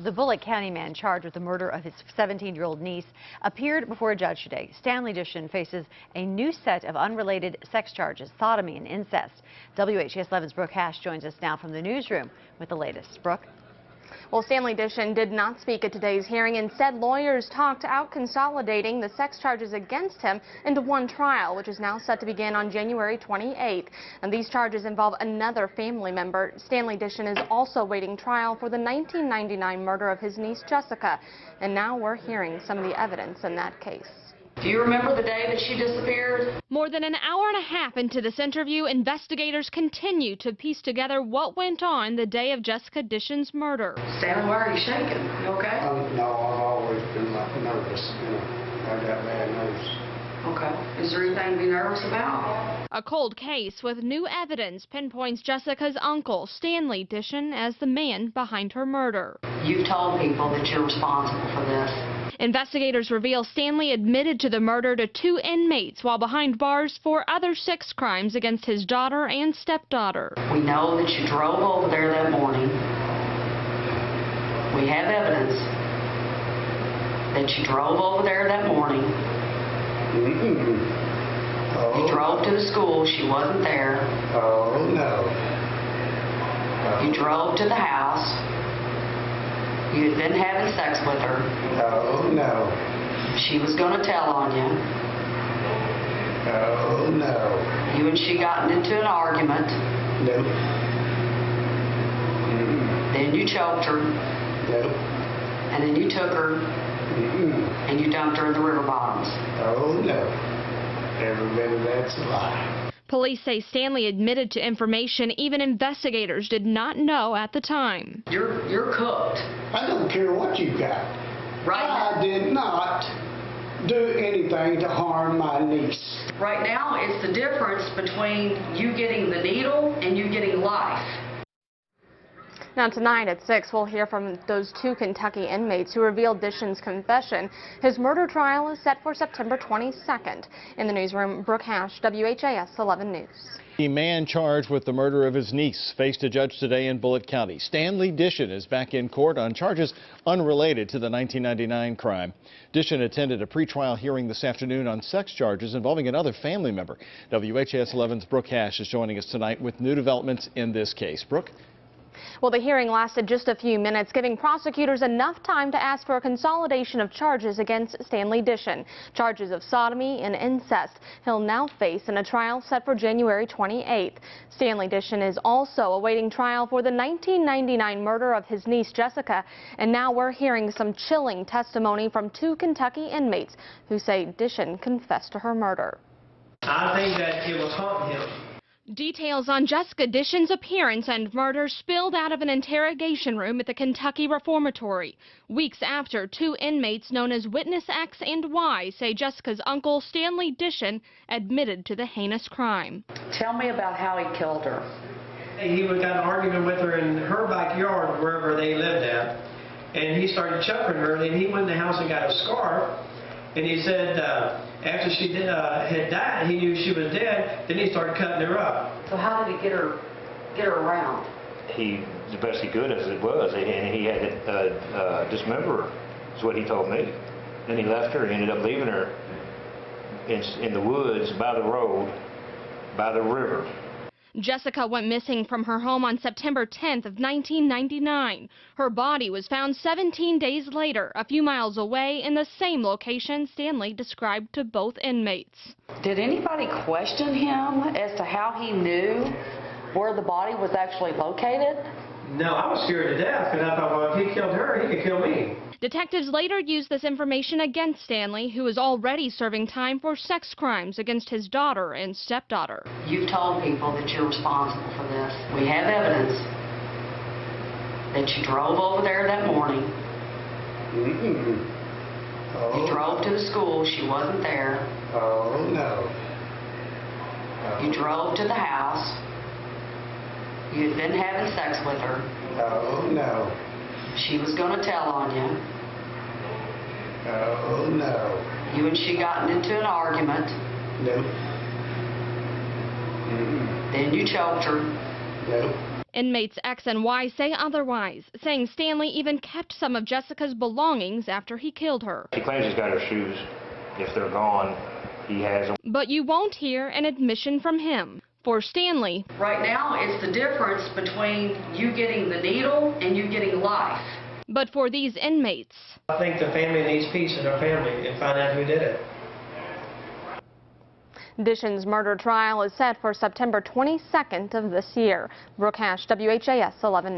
The Bullitt County man charged with the murder of his 17-year-old niece appeared before a judge today. Stanley Dishon faces a new set of unrelated sex charges, sodomy and incest. WHAS11's Brooke Hash joins us now from the newsroom with the latest. Brooke? Well, Stanley Dishon did not speak at today's hearing. Instead, lawyers talked out consolidating the sex charges against him into one trial, which is now set to begin on January 28th. And these charges involve another family member. Stanley Dishon is also awaiting trial for the 1999 murder of his niece, Jessica. And now we're hearing some of the evidence in that case. Do you remember the day that she disappeared? More than an hour and a half into this interview, investigators continue to piece together what went on the day of Jessica Dishon's murder. Stanley, why are you shaking? You okay? No, I've always been nervous. I got bad nerves. Okay. Is there anything to be nervous about? A cold case with new evidence pinpoints Jessica's uncle, Stanley Dishon, as the man behind her murder. You've told people that you're responsible for this. Investigators reveal Stanley admitted to the murder to 2 inmates while behind bars for other 6 crimes against his daughter and stepdaughter. We know that you drove over there that morning. We have evidence that you drove over there that morning. Oh. You drove to the school. She wasn't there. Oh, no. You drove to the house. You had been having sex with her. Oh, no. She was going to tell on you. Oh, no. You and she got into an argument. Nope. Then you choked her. Nope. And then you took her and you dumped her in the river bottoms. Oh, no. Every bit of that's a lie. Police say Stanley admitted to information even investigators did not know at the time. You're cooked. I don't care what you got. Right. I did not do anything to harm my niece. Right now, it's the difference between you getting the needle and you getting life. Now tonight at 6, we'll hear from those 2 Kentucky inmates who revealed Dishon's confession. His murder trial is set for September 22nd. In the newsroom, Brooke Hash, WHAS 11 News. The man charged with the murder of his niece faced a judge today in Bullitt County. Stanley Dishon is back in court on charges unrelated to the 1999 crime. Dishon attended a pretrial hearing this afternoon on sex charges involving another family member. WHAS 11's Brooke Hash is joining us tonight with new developments in this case. Brooke? Well, the hearing lasted just a few minutes, giving prosecutors enough time to ask for a consolidation of charges against Stanley Dishon. Charges of sodomy and incest he'll now face in a trial set for January 28th. Stanley Dishon is also awaiting trial for the 1999 murder of his niece Jessica. And now we're hearing some chilling testimony from 2 Kentucky inmates who say Dishon confessed to her murder. I think that it was haunting him. Details on Jessica Dishon's appearance and murder spilled out of an interrogation room at the Kentucky Reformatory. Weeks after, 2 inmates known as Witness X and Y say Jessica's uncle, Stanley Dishon, admitted to the heinous crime. Tell me about how he killed her. He got an argument with her in her backyard, wherever they lived at, and he started choking her. Then he went in the house and got a scarf, and he said after she had died, he knew she was dead. Then he started cutting her up. So how did he get her around? He, the best he could as it was, and he had to dismember her, is what he told me. Then he left her, he ended up leaving her in the woods by the road, by the river. Jessica went missing from her home on September 10th of 1999. Her body was found 17 days later, a few miles away in the same location Stanley described to both inmates. Did anybody question him as to how he knew where the body was actually located? No, I was scared to death because I thought, well, if he killed her, he could kill me. Detectives later used this information against Stanley, who is already serving time for sex crimes against his daughter and stepdaughter. You've told people that you're responsible for this. We have evidence that you drove over there that morning. Oh. You drove to the school. She wasn't there. Oh, no. You drove to the house. You had been having sex with her. Oh, no. She was going to tell on you. Oh, no. You and she got into an argument. Nope. Then you choked her. Nope. Inmates X and Y say otherwise, saying Stanley even kept some of Jessica's belongings after he killed her. He claims he's got her shoes. If they're gone, he has them. But you won't hear an admission from him. For Stanley, Right now, it's the difference between you getting the needle and you getting life. but for these inmates, I think the family needs peace in their family and find out who did it. Dishon's murder trial is set for September 22nd of this year. Brooke Hash, WHAS 11 News.